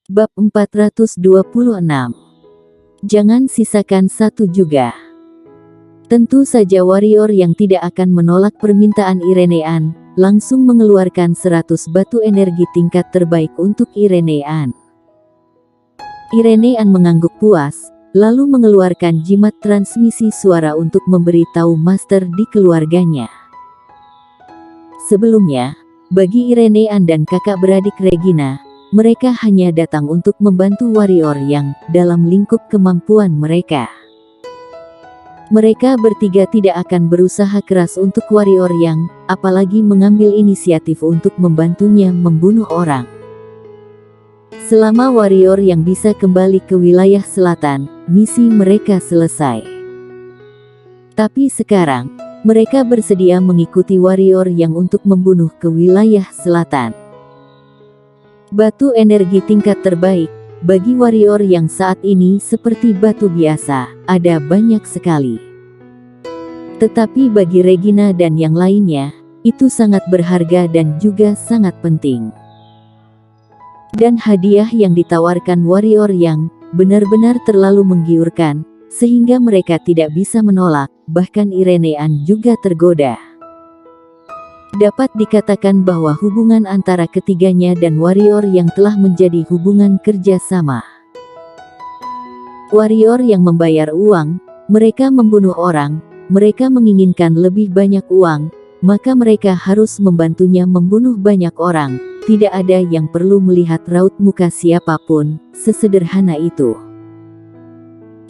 Bab 426. Jangan sisakan satu juga. Tentu saja warrior yang tidak akan menolak permintaan Irenean, langsung mengeluarkan 100 batu energi tingkat terbaik untuk Irenean. Irenean mengangguk puas, lalu mengeluarkan jimat transmisi suara untuk memberitahu master di keluarganya. Sebelumnya, bagi Irenean dan kakak beradik Regina, mereka hanya datang untuk membantu warrior yang dalam lingkup kemampuan mereka. Mereka bertiga tidak akan berusaha keras untuk warrior yang, apalagi mengambil inisiatif untuk membantunya membunuh orang. Selama warrior yang bisa kembali ke wilayah selatan, misi mereka selesai. Tapi sekarang, mereka bersedia mengikuti warrior yang untuk membunuh ke wilayah selatan. Batu energi tingkat terbaik, bagi warrior yang saat ini seperti batu biasa, ada banyak sekali. Tetapi bagi Regina dan yang lainnya, itu sangat berharga dan juga sangat penting. Dan hadiah yang ditawarkan warrior yang benar-benar terlalu menggiurkan, sehingga mereka tidak bisa menolak, bahkan Irenean juga tergoda. Dapat dikatakan bahwa hubungan antara ketiganya dan warrior yang telah menjadi hubungan kerja sama. Warrior yang membayar uang, mereka membunuh orang, mereka menginginkan lebih banyak uang, maka mereka harus membantunya membunuh banyak orang. Tidak ada yang perlu melihat raut muka siapapun, sesederhana itu.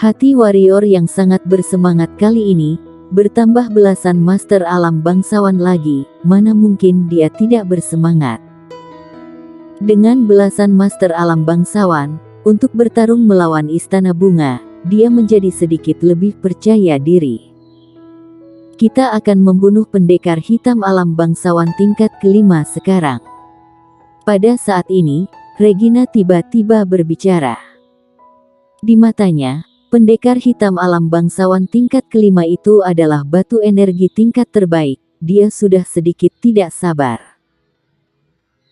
Hati warrior yang sangat bersemangat kali ini, bertambah belasan master alam bangsawan lagi, mana mungkin dia tidak bersemangat. Dengan belasan master alam bangsawan, untuk bertarung melawan Istana Bunga, dia menjadi sedikit lebih percaya diri. Kita akan membunuh pendekar hitam alam bangsawan tingkat kelima sekarang. Pada saat ini, Regina tiba-tiba berbicara. Di matanya, pendekar hitam alam bangsawan tingkat kelima itu adalah batu energi tingkat terbaik. Dia sudah sedikit tidak sabar.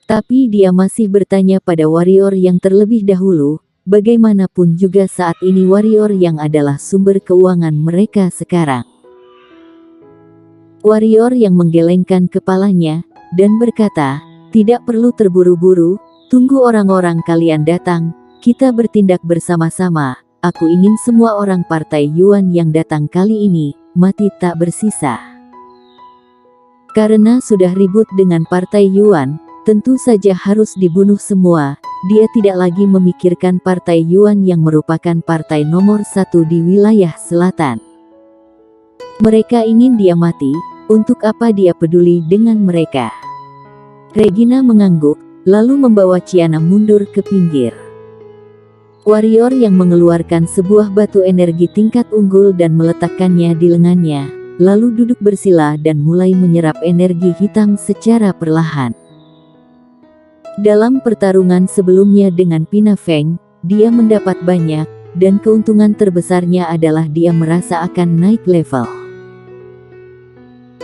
Tapi dia masih bertanya pada warrior yang terlebih dahulu, bagaimanapun juga saat ini warrior yang adalah sumber keuangan mereka sekarang. Warrior yang menggelengkan kepalanya, dan berkata, tidak perlu terburu-buru, tunggu orang-orang kalian datang, kita bertindak bersama-sama. Aku ingin semua orang Partai Yuan yang datang kali ini, mati tak bersisa. Karena sudah ribut dengan Partai Yuan, tentu saja harus dibunuh semua. Dia tidak lagi memikirkan Partai Yuan yang merupakan partai nomor 1 di wilayah selatan. Mereka ingin dia mati, untuk apa dia peduli dengan mereka? Regina mengangguk, lalu membawa Chiana mundur ke pinggir. Warrior yang mengeluarkan sebuah batu energi tingkat unggul dan meletakkannya di lengannya, lalu duduk bersila dan mulai menyerap energi hitam secara perlahan. Dalam pertarungan sebelumnya dengan Pina Feng, dia mendapat banyak, dan keuntungan terbesarnya adalah dia merasa akan naik level.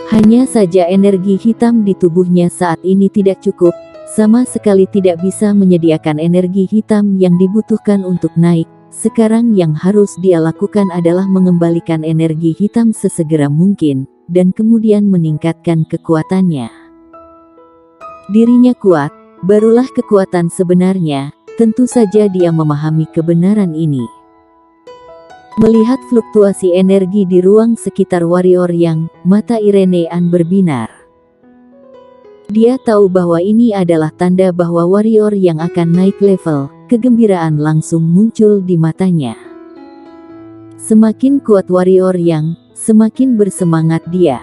Hanya saja energi hitam di tubuhnya saat ini tidak cukup, sama sekali tidak bisa menyediakan energi hitam yang dibutuhkan untuk naik. Sekarang yang harus dia lakukan adalah mengembalikan energi hitam sesegera mungkin, dan kemudian meningkatkan kekuatannya. Dirinya kuat, barulah kekuatan sebenarnya, tentu saja dia memahami kebenaran ini. Melihat fluktuasi energi di ruang sekitar warrior yang, mata Irenean berbinar. Dia tahu bahwa ini adalah tanda bahwa warrior yang akan naik level, kegembiraan langsung muncul di matanya. Semakin kuat warrior yang, semakin bersemangat dia.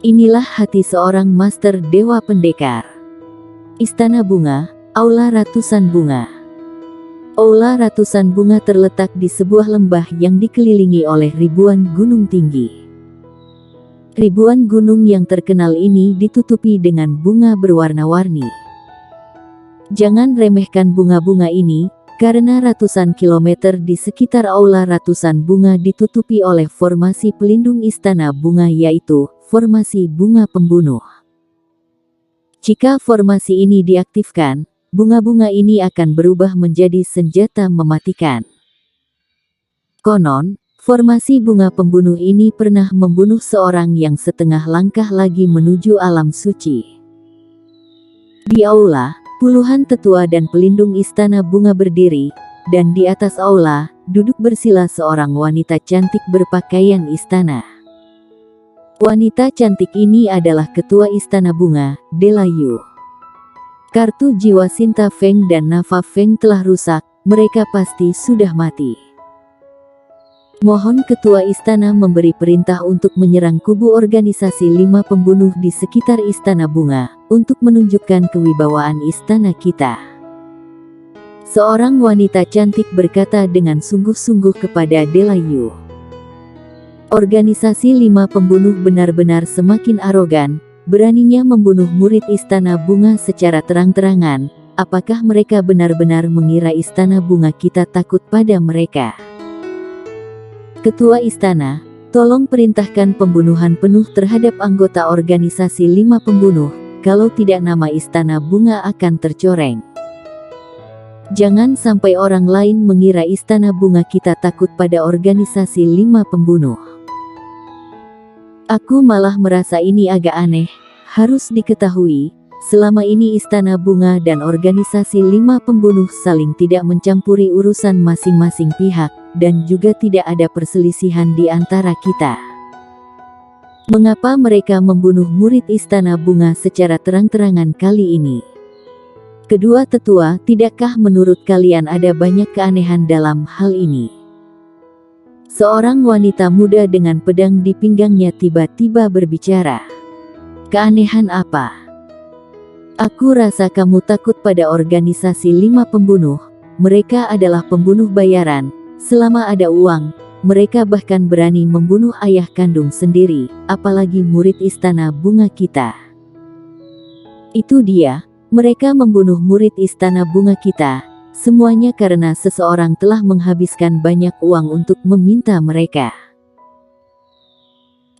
Inilah hati seorang master dewa pendekar. Istana Bunga, Aula Ratusan Bunga. Aula Ratusan Bunga terletak di sebuah lembah yang dikelilingi oleh ribuan gunung tinggi. Ribuan gunung yang terkenal ini ditutupi dengan bunga berwarna-warni. Jangan remehkan bunga-bunga ini, karena ratusan kilometer di sekitar Aula Ratusan Bunga ditutupi oleh formasi pelindung Istana Bunga, yaitu formasi bunga pembunuh. Jika formasi ini diaktifkan, bunga-bunga ini akan berubah menjadi senjata mematikan. Konon, formasi bunga pembunuh ini pernah membunuh seorang yang setengah langkah lagi menuju alam suci. Di aula, puluhan tetua dan pelindung istana bunga berdiri, dan di atas aula, duduk bersila seorang wanita cantik berpakaian istana. Wanita cantik ini adalah ketua istana bunga, Delayu. Kartu jiwa Sinta Feng dan Nafa Feng telah rusak, mereka pasti sudah mati. Mohon ketua istana memberi perintah untuk menyerang kubu organisasi 5 pembunuh di sekitar istana bunga, untuk menunjukkan kewibawaan istana kita. Seorang wanita cantik berkata dengan sungguh-sungguh kepada Delayu. Organisasi 5 pembunuh benar-benar semakin arogan, beraninya membunuh murid istana bunga secara terang-terangan. Apakah mereka benar-benar mengira istana bunga kita takut pada mereka? Ketua istana, tolong perintahkan pembunuhan penuh terhadap anggota organisasi 5 pembunuh, kalau tidak nama istana bunga akan tercoreng. Jangan sampai orang lain mengira istana bunga kita takut pada organisasi 5 pembunuh. Aku malah merasa ini agak aneh. Harus diketahui, selama ini istana bunga dan organisasi 5 pembunuh saling tidak mencampuri urusan masing-masing pihak, dan juga tidak ada perselisihan di antara kita. Mengapa mereka membunuh murid istana bunga secara terang-terangan kali ini? Kedua tetua, tidakkah menurut kalian ada banyak keanehan dalam hal ini? Seorang wanita muda dengan pedang di pinggangnya tiba-tiba berbicara. Keanehan apa? Aku rasa kamu takut pada organisasi 5 pembunuh. Mereka adalah pembunuh bayaran. Selama ada uang, mereka bahkan berani membunuh ayah kandung sendiri, apalagi murid istana bunga kita. Itu dia, mereka membunuh murid istana bunga kita. Semuanya karena seseorang telah menghabiskan banyak uang untuk meminta mereka.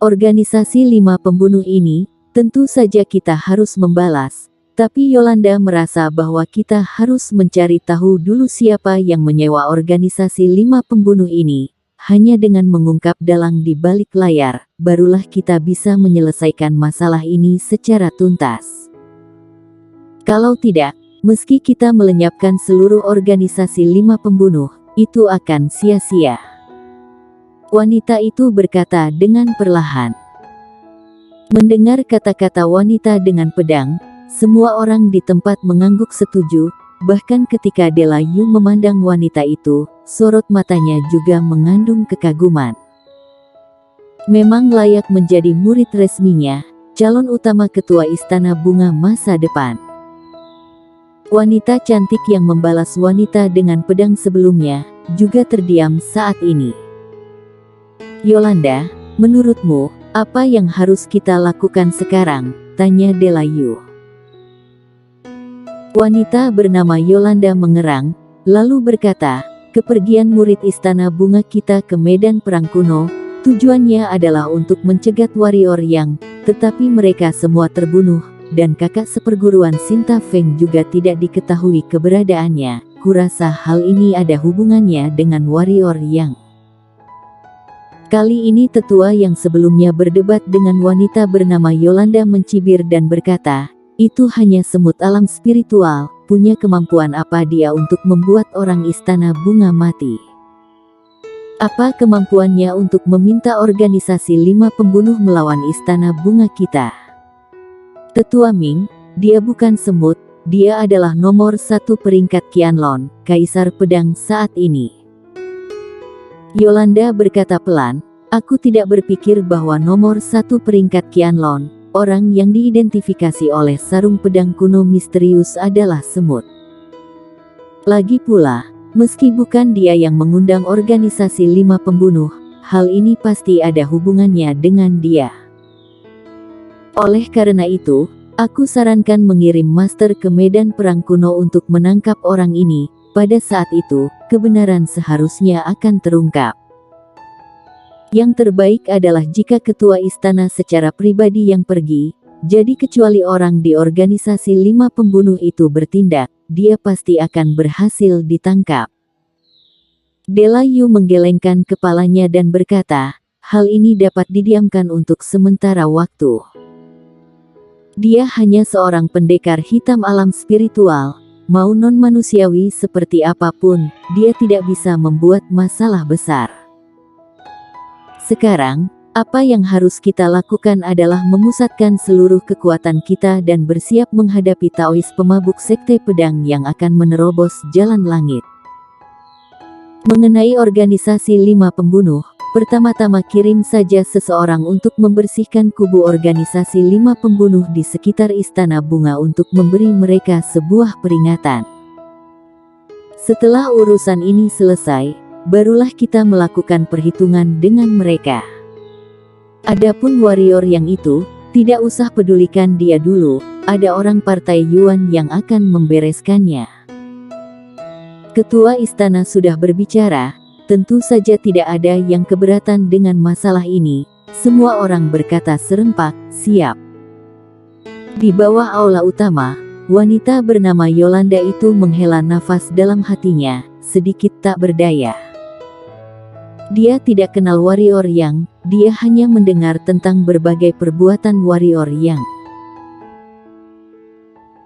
Organisasi 5 pembunuh ini, tentu saja kita harus membalas. Tapi Yolanda merasa bahwa kita harus mencari tahu dulu siapa yang menyewa organisasi 5 pembunuh ini. Hanya dengan mengungkap dalang di balik layar, barulah kita bisa menyelesaikan masalah ini secara tuntas. Kalau tidak, meski kita melenyapkan seluruh organisasi 5 pembunuh, itu akan sia-sia. Wanita itu berkata dengan perlahan. Mendengar kata-kata wanita dengan pedang, semua orang di tempat mengangguk setuju, bahkan ketika Delayu memandang wanita itu, sorot matanya juga mengandung kekaguman. Memang layak menjadi murid resminya, calon utama ketua istana bunga masa depan. Wanita cantik yang membalas wanita dengan pedang sebelumnya, juga terdiam saat ini. Yolanda, menurutmu, apa yang harus kita lakukan sekarang? Tanya Delayu. Wanita bernama Yolanda mengerang, lalu berkata, kepergian murid istana bunga kita ke medan perang kuno, tujuannya adalah untuk mencegat warrior yang, tetapi mereka semua terbunuh. Dan kakak seperguruan Sinta Feng juga tidak diketahui keberadaannya. Kurasa hal ini ada hubungannya dengan warrior yang. Kali ini tetua yang sebelumnya berdebat dengan wanita bernama Yolanda mencibir dan berkata, itu hanya semut alam spiritual, punya kemampuan apa dia untuk membuat orang istana bunga mati? Apa kemampuannya untuk meminta organisasi 5 pembunuh melawan istana bunga kita? Tetua Ming, dia bukan semut, dia adalah nomor 1 peringkat Qianlong, kaisar pedang saat ini. Yolanda berkata pelan, aku tidak berpikir bahwa nomor 1 peringkat Qianlong, orang yang diidentifikasi oleh sarung pedang kuno misterius adalah semut. Lagi pula, meski bukan dia yang mengundang organisasi 5 pembunuh, hal ini pasti ada hubungannya dengan dia. Oleh karena itu, aku sarankan mengirim master ke medan perang kuno untuk menangkap orang ini. Pada saat itu, kebenaran seharusnya akan terungkap. Yang terbaik adalah jika ketua istana secara pribadi yang pergi, jadi kecuali orang di organisasi 5 pembunuh itu bertindak, dia pasti akan berhasil ditangkap. Delayu menggelengkan kepalanya dan berkata, hal ini dapat didiamkan untuk sementara waktu. Dia hanya seorang pendekar hitam alam spiritual, mau non-manusiawi seperti apapun, dia tidak bisa membuat masalah besar. Sekarang, apa yang harus kita lakukan adalah memusatkan seluruh kekuatan kita dan bersiap menghadapi Taois pemabuk sekte pedang yang akan menerobos jalan langit. Mengenai organisasi 5 pembunuh, pertama-tama kirim saja seseorang untuk membersihkan kubu organisasi 5 pembunuh di sekitar Istana Bunga untuk memberi mereka sebuah peringatan. Setelah urusan ini selesai, barulah kita melakukan perhitungan dengan mereka. Adapun warrior yang itu, tidak usah pedulikan dia dulu, ada orang partai Yuan yang akan membereskannya. Ketua istana sudah berbicara, tentu saja tidak ada yang keberatan dengan masalah ini, semua orang berkata serempak, siap. Di bawah aula utama, wanita bernama Yolanda itu menghela nafas dalam hatinya, sedikit tak berdaya. Dia tidak kenal warrior yang, dia hanya mendengar tentang berbagai perbuatan warrior yang.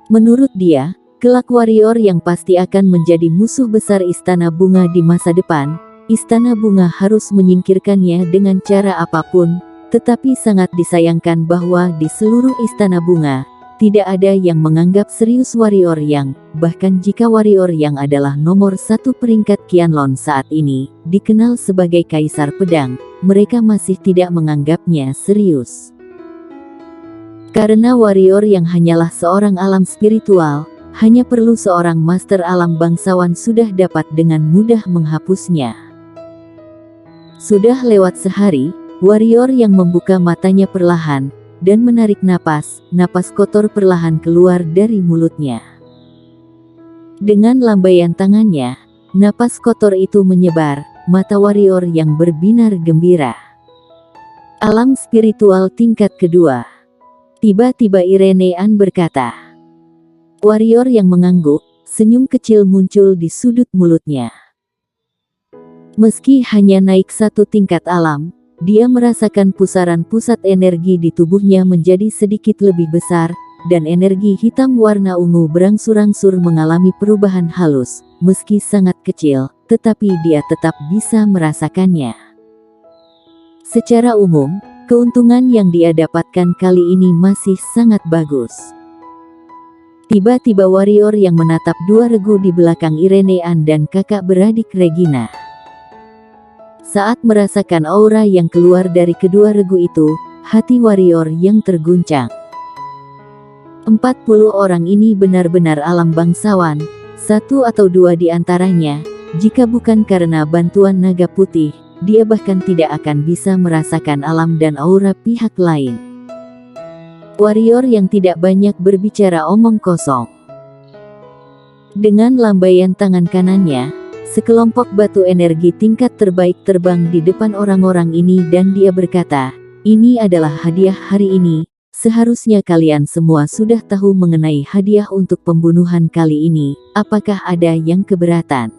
Menurut dia, kelak warrior yang pasti akan menjadi musuh besar Istana Bunga di masa depan, Istana Bunga harus menyingkirkannya dengan cara apapun, tetapi sangat disayangkan bahwa di seluruh Istana Bunga, tidak ada yang menganggap serius warrior yang, bahkan jika warrior yang adalah nomor 1 peringkat Qianlong saat ini, dikenal sebagai Kaisar Pedang, mereka masih tidak menganggapnya serius. Karena warrior yang hanyalah seorang alam spiritual, hanya perlu seorang master alam bangsawan sudah dapat dengan mudah menghapusnya. Sudah lewat sehari, warrior yang membuka matanya perlahan, dan menarik napas kotor perlahan keluar dari mulutnya. Dengan lambaian tangannya, napas kotor itu menyebar, mata warrior yang berbinar gembira. Alam spiritual tingkat kedua. Tiba-tiba Irene An berkata. Warrior yang mengangguk, senyum kecil muncul di sudut mulutnya. Meski hanya naik 1 tingkat alam, dia merasakan pusaran pusat energi di tubuhnya menjadi sedikit lebih besar, dan energi hitam warna ungu berangsur-angsur mengalami perubahan halus, meski sangat kecil, tetapi dia tetap bisa merasakannya. Secara umum, keuntungan yang dia dapatkan kali ini masih sangat bagus. Tiba-tiba warrior yang menatap 2 regu di belakang Irene An dan kakak beradik Regina. Saat merasakan aura yang keluar dari kedua regu itu, hati warrior yang terguncang. 40 orang ini benar-benar alam bangsawan, 1 atau 2 di antaranya, jika bukan karena bantuan naga putih, dia bahkan tidak akan bisa merasakan alam dan aura pihak lain. Warrior yang tidak banyak berbicara omong kosong. Dengan lambaian tangan kanannya, sekelompok batu energi tingkat terbaik terbang di depan orang-orang ini dan dia berkata, ini adalah hadiah hari ini, seharusnya kalian semua sudah tahu mengenai hadiah untuk pembunuhan kali ini, apakah ada yang keberatan?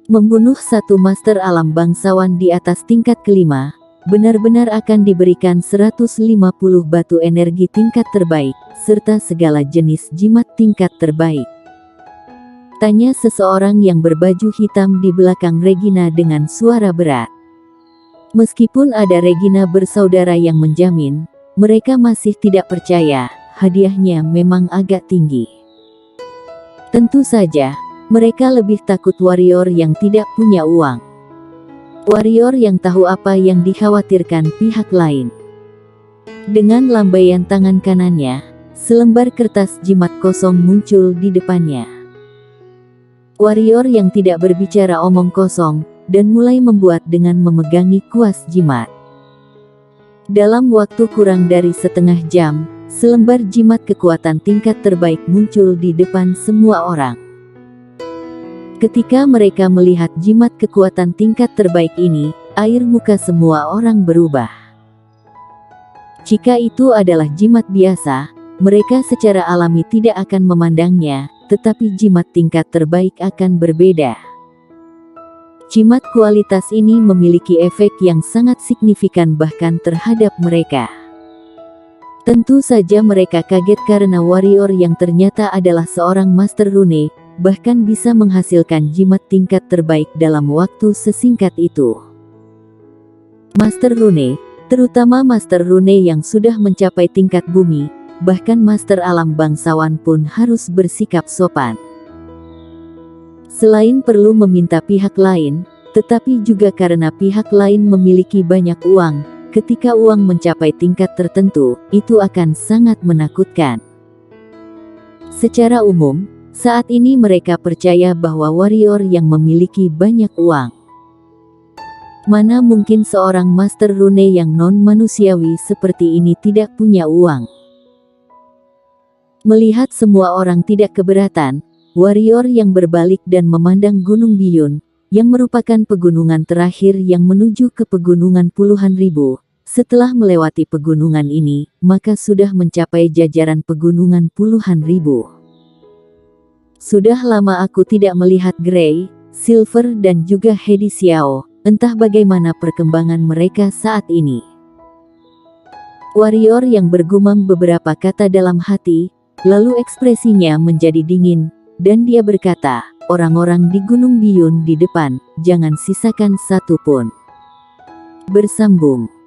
Membunuh 1 master alam bangsawan di atas tingkat kelima, benar-benar akan diberikan 150 batu energi tingkat terbaik, serta segala jenis jimat tingkat terbaik. Tanya seseorang yang berbaju hitam di belakang Regina dengan suara berat. Meskipun ada Regina bersaudara yang menjamin, mereka masih tidak percaya, hadiahnya memang agak tinggi. Tentu saja, mereka lebih takut warrior yang tidak punya uang. Warrior yang tahu apa yang dikhawatirkan pihak lain. Dengan lambaian tangan kanannya, selembar kertas jimat kosong muncul di depannya. Warrior yang tidak berbicara omong kosong, dan mulai membuat dengan memegangi kuas jimat. Dalam waktu kurang dari setengah jam, selembar jimat kekuatan tingkat terbaik muncul di depan semua orang. Ketika mereka melihat jimat kekuatan tingkat terbaik ini, air muka semua orang berubah. Jika itu adalah jimat biasa, mereka secara alami tidak akan memandangnya, tetapi jimat tingkat terbaik akan berbeda. Jimat kualitas ini memiliki efek yang sangat signifikan bahkan terhadap mereka. Tentu saja mereka kaget karena warrior yang ternyata adalah seorang master rune, bahkan bisa menghasilkan jimat tingkat terbaik dalam waktu sesingkat itu. Master rune, terutama master rune yang sudah mencapai tingkat bumi, bahkan master alam bangsawan pun harus bersikap sopan. Selain perlu meminta pihak lain, tetapi juga karena pihak lain memiliki banyak uang, ketika uang mencapai tingkat tertentu, itu akan sangat menakutkan. Secara umum, saat ini mereka percaya bahwa warrior yang memiliki banyak uang. Mana mungkin seorang master rune yang non-manusiawi seperti ini tidak punya uang? Melihat semua orang tidak keberatan, warrior yang berbalik dan memandang Gunung Biyun, yang merupakan pegunungan terakhir yang menuju ke pegunungan puluhan ribu. Setelah melewati pegunungan ini, maka sudah mencapai jajaran pegunungan puluhan ribu. Sudah lama aku tidak melihat Grey, Silver dan juga Hedi Xiao. Entah bagaimana perkembangan mereka saat ini. Warrior yang bergumam beberapa kata dalam hati, lalu ekspresinya menjadi dingin, dan dia berkata, orang-orang di Gunung Biyun di depan, jangan sisakan satu pun. Bersambung.